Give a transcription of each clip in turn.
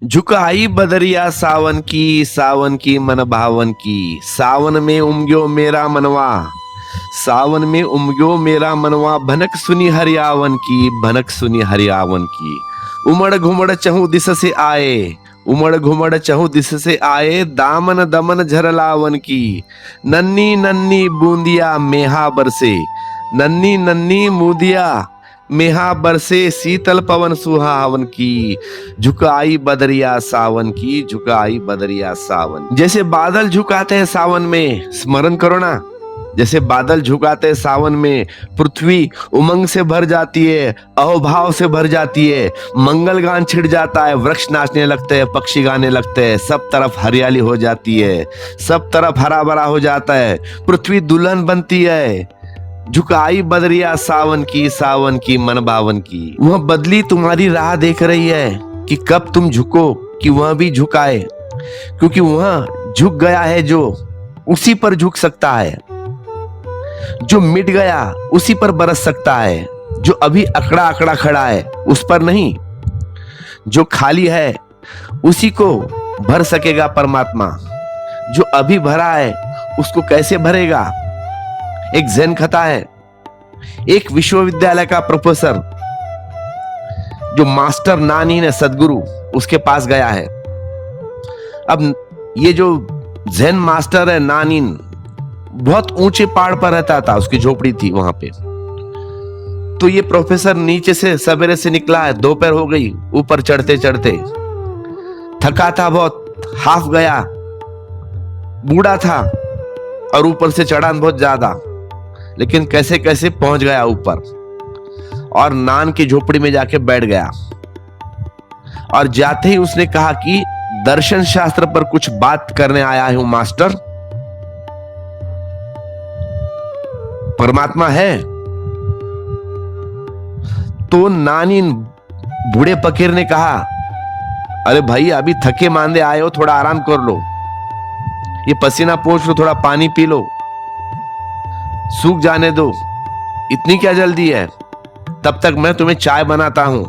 झुकाई बदरिया सावन की मन भावन की। सावन में उमग्यो मेरा मनवा, सावन में उमग्यो मेरा मनवा। भनक सुनी हरियावन की, भनक सुनी हरियावन की। उमड़ घुमड़ चहु दिस से आए, उमड़ घुमड़ चहु दिस से आए। दामन दमन झरलावन की। नन्नी नन्नी बूंदिया मेहा बरसे, नन्नी नन्नी बूंदिया मेहा बरसे। शीतल पवन सुहावन की। झुकाई बदरिया सावन की, झुकाई बदरिया सावन। जैसे बादल झुकाते हैं सावन में, स्मरण करो ना, जैसे बादल झुकाते हैं सावन में, पृथ्वी उमंग से भर जाती है, अहोभाव से भर जाती है। मंगल गान छिड़ जाता है, वृक्ष नाचने लगते हैं, पक्षी गाने लगते हैं, सब तरफ हरियाली हो जाती है, सब तरफ हरा भरा हो जाता है, पृथ्वी दुल्हन बनती है। झुकाई बदरिया सावन की मन भावन की। वह बदली तुम्हारी राह देख रही है कि कब तुम झुको कि वह भी झुकाए, क्योंकि वह झुक गया है जो उसी पर झुक सकता है। जो मिट गया उसी पर बरस सकता है, जो अभी अकड़ा अकड़ा खड़ा है उस पर नहीं। जो खाली है उसी को भर सकेगा परमात्मा, जो अभी भरा है उसको कैसे भरेगा। एक ज़ेन कथा है, एक विश्वविद्यालय का प्रोफेसर जो मास्टर नानी ने सदगुरु उसके पास गया है। अब ये जो ज़ेन मास्टर है नानीन, बहुत ऊंचे पहाड़ पर रहता था, उसकी झोपड़ी थी वहां पे। तो ये प्रोफेसर नीचे से सवेरे से निकला है, दोपहर हो गई, ऊपर चढ़ते चढ़ते थका था बहुत, हाफ गया, बूढ़ा था और ऊपर से चढ़ान बहुत ज्यादा, लेकिन कैसे कैसे पहुंच गया ऊपर और नान की झोपड़ी में जाके बैठ गया। और जाते ही उसने कहा कि दर्शन शास्त्र पर कुछ बात करने आया हूं मास्टर। परमात्मा है? तो नानी बूढ़े फकीर ने कहा, अरे भाई अभी थके मांदे आए हो, थोड़ा आराम कर लो, ये पसीना पोंछ लो, थोड़ा पानी पी लो, सूख जाने दो, इतनी क्या जल्दी है, तब तक मैं तुम्हें चाय बनाता हूं।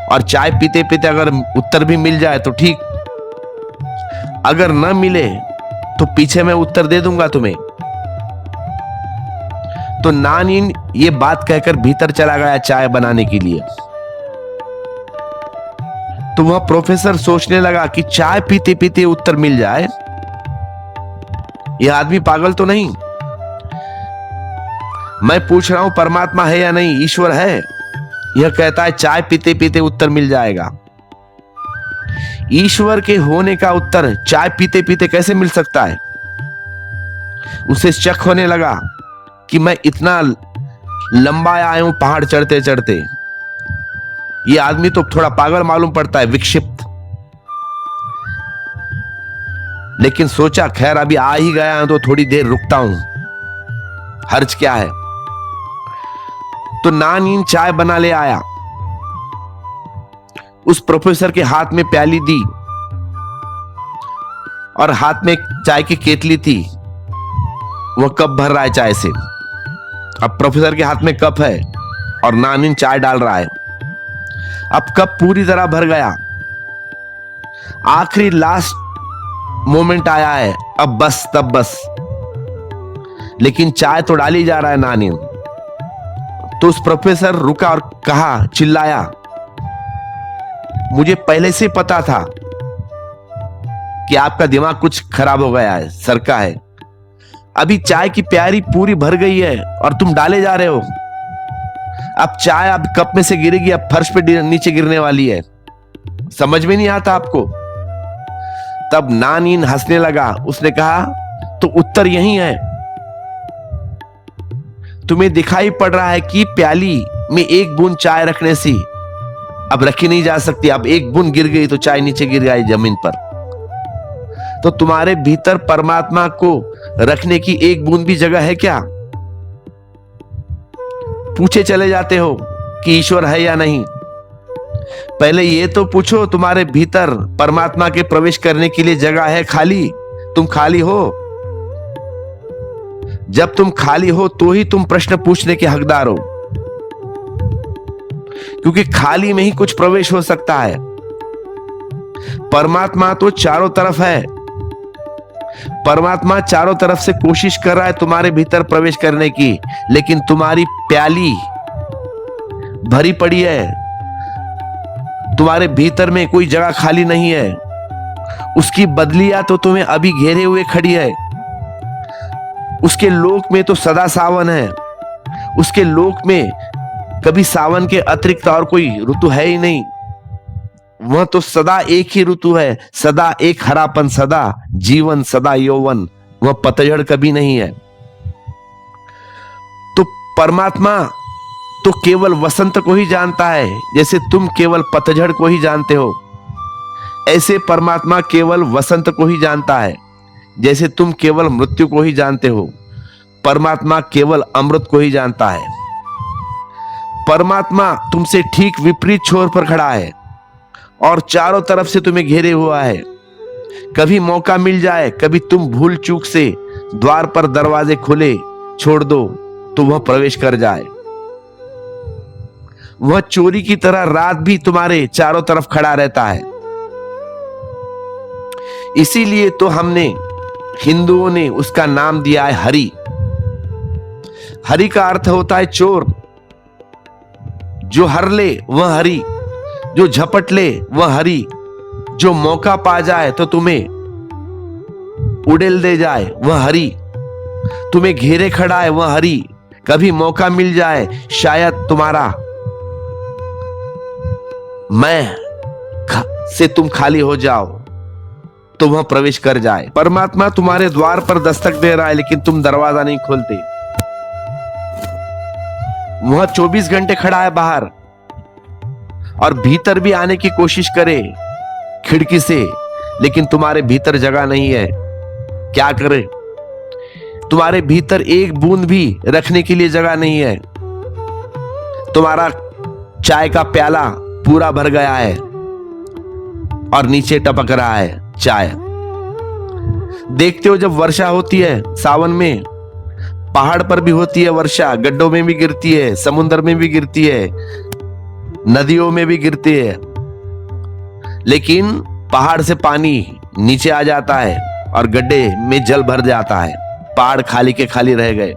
और चाय पीते पीते अगर उत्तर भी मिल जाए तो ठीक, अगर न मिले तो पीछे मैं उत्तर दे दूंगा तुम्हें। तो नानीन ये बात कहकर भीतर चला गया चाय बनाने के लिए। तो वह प्रोफेसर सोचने लगा कि चाय पीते पीते उत्तर मिल जाए, यह आदमी पागल तो नहीं। मैं पूछ रहा हूं परमात्मा है या नहीं, ईश्वर है, यह कहता है चाय पीते पीते उत्तर मिल जाएगा। ईश्वर के होने का उत्तर चाय पीते पीते कैसे मिल सकता है। उसे शक होने लगा कि मैं इतना लंबा आया हूं पहाड़ चढ़ते चढ़ते, यह आदमी तो थोड़ा पागल मालूम पड़ता है, विक्षिप्त। लेकिन सोचा खैर अभी आ ही गया हूं तो थोड़ी देर रुकता हूं, हर्ज क्या है। तो नानीन चाय बना ले आया, उस प्रोफेसर के हाथ में प्याली दी और हाथ में चाय की केतली थी, वह कप भर रहा है चाय से। अब प्रोफेसर के हाथ में कप है और नानीन चाय डाल रहा है। अब कप पूरी तरह भर गया, आखिरी लास्ट मोमेंट आया है, अब बस तब बस, लेकिन चाय तो डाली जा रहा है नानी। तो उस प्रोफेसर रुका और कहा, चिल्लाया, मुझे पहले से पता था कि आपका दिमाग कुछ खराब हो गया है, सरका है। अभी चाय की प्याली पूरी भर गई है और तुम डाले जा रहे हो। अब चाय अब कप में से गिरेगी, अब फर्श पे नीचे गिरने वाली है, समझ में नहीं आता आपको। तब नानीन हंसने लगा, उसने कहा तो उत्तर यही है, तुम्हें दिखाई पड़ रहा है कि प्याली में एक बूंद चाय रखने से अब रखी नहीं जा सकती, अब एक बूंद गिर गई तो चाय नीचे गिर गई जमीन पर। तो तुम्हारे भीतर परमात्मा को रखने की एक बूंद भी जगह है क्या। पूछे चले जाते हो कि ईश्वर है या नहीं, पहले ये तो पूछो तुम्हारे भीतर परमात्मा के प्रवेश करने के लिए जगह है खाली, तुम खाली हो। जब तुम खाली हो तो ही तुम प्रश्न पूछने के हकदार हो। क्योंकि खाली में ही कुछ प्रवेश हो सकता है। परमात्मा तो चारों तरफ है। परमात्मा चारों तरफ से कोशिश कर रहा है तुम्हारे भीतर प्रवेश करने की, लेकिन तुम्हारी प्याली भरी पड़ी है। तुम्हारे भीतर में कोई जगह खाली नहीं है। उसकी बदलियां तो तुम्हें अभी घेरे हुए खड़ी है। उसके लोक में तो सदा सावन है। उसके लोक में कभी सावन के अतिरिक्त और कोई ऋतु है ही नहीं। वह तो सदा एक ही ऋतु है, सदा एक हरापन, सदा जीवन, सदा यौवन। वह पतझड़ कभी नहीं है। तो परमात्मा तो केवल वसंत को ही जानता है, जैसे तुम केवल पतझड़ को ही जानते हो। ऐसे परमात्मा केवल वसंत को ही जानता है, जैसे तुम केवल मृत्यु को ही जानते हो। परमात्मा केवल अमृत को ही जानता है। परमात्मा तुमसे ठीक विपरीत छोर पर खड़ा है और चारों तरफ से तुम्हें घेरे हुआ है। कभी मौका मिल जाए, कभी तुम भूल चूक से द्वार पर दरवाजे खुले छोड़ दो तो वह प्रवेश कर जाए। वह चोरी की तरह रात भी तुम्हारे चारों तरफ खड़ा रहता है। इसीलिए तो हमने, हिंदुओं ने उसका नाम दिया है हरि। हरि का अर्थ होता है चोर। जो हर ले वह हरि, जो झपट ले वह हरि, जो मौका पा जाए तो तुम्हें उड़ेल दे जाए वह हरि, तुम्हें घेरे खड़ा है वह हरि। कभी मौका मिल जाए, शायद तुम्हारा मैं से तुम खाली हो जाओ तो वह प्रवेश कर जाए। परमात्मा तुम्हारे द्वार पर दस्तक दे रहा है, लेकिन तुम दरवाजा नहीं खोलते। वह 24 घंटे खड़ा है बाहर और भीतर भी आने की कोशिश करे खिड़की से, लेकिन तुम्हारे भीतर जगह नहीं है। क्या करे? तुम्हारे भीतर एक बूंद भी रखने के लिए जगह नहीं है। तुम्हारा चाय का प्याला पूरा भर गया है और नीचे टपक रहा है चाय। देखते हो जब वर्षा होती है सावन में, पहाड़ पर भी होती है वर्षा, गड्ढों में भी गिरती है, समुद्र में भी गिरती है, नदियों में भी गिरती है, लेकिन पहाड़ से पानी नीचे आ जाता है और गड्ढे में जल भर जाता है। पहाड़ खाली के खाली रह गए।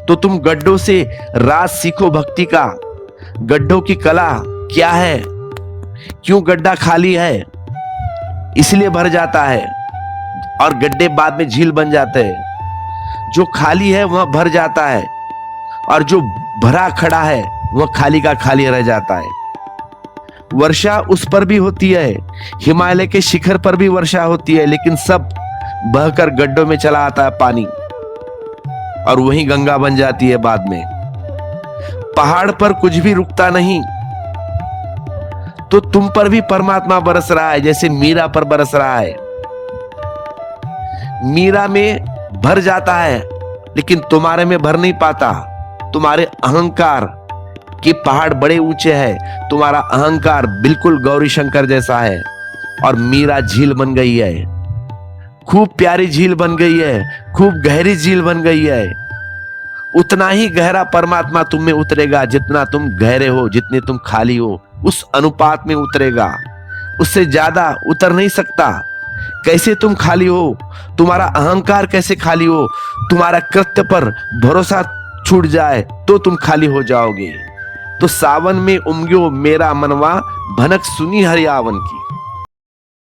तो तुम गड्ढों से राज सीखो भक्ति का। गड्ढों की कला क्या है? क्यों गड्ढा खाली है? इसलिए भर जाता है और गड्ढे बाद में झील बन जाते हैं। जो खाली है वह भर जाता है और जो भरा खड़ा है वह खाली का खाली रह जाता है। वर्षा उस पर भी होती है, हिमालय के शिखर पर भी वर्षा होती है, लेकिन सब बहकर गड्ढों में चला आता है पानी और वही गंगा बन जाती है बाद में। पहाड़ पर कुछ भी रुकता नहीं। तो तुम पर भी परमात्मा बरस रहा है, जैसे मीरा पर बरस रहा है। मीरा में भर जाता है, लेकिन तुम्हारे में भर नहीं पाता। तुम्हारे अहंकार के पहाड़ बड़े ऊंचे हैं। तुम्हारा अहंकार बिल्कुल गौरी शंकर जैसा है और मीरा झील बन गई है। खूब प्यारी झील बन गई है, खूब गहरी झील बन गई है। उतना ही गहरा परमात्मा तुम में उतरेगा जितना तुम गहरे हो, जितने तुम खाली हो, उस अनुपात में उतरेगा। उससे ज्यादा उतर नहीं सकता। कैसे तुम खाली हो? तुम्हारा अहंकार कैसे खाली हो? तुम्हारा कृत्य पर भरोसा छूट जाए तो तुम खाली हो जाओगे। तो सावन में उमग्यो मेरा मनवा, भनक सुनी हरियावन की।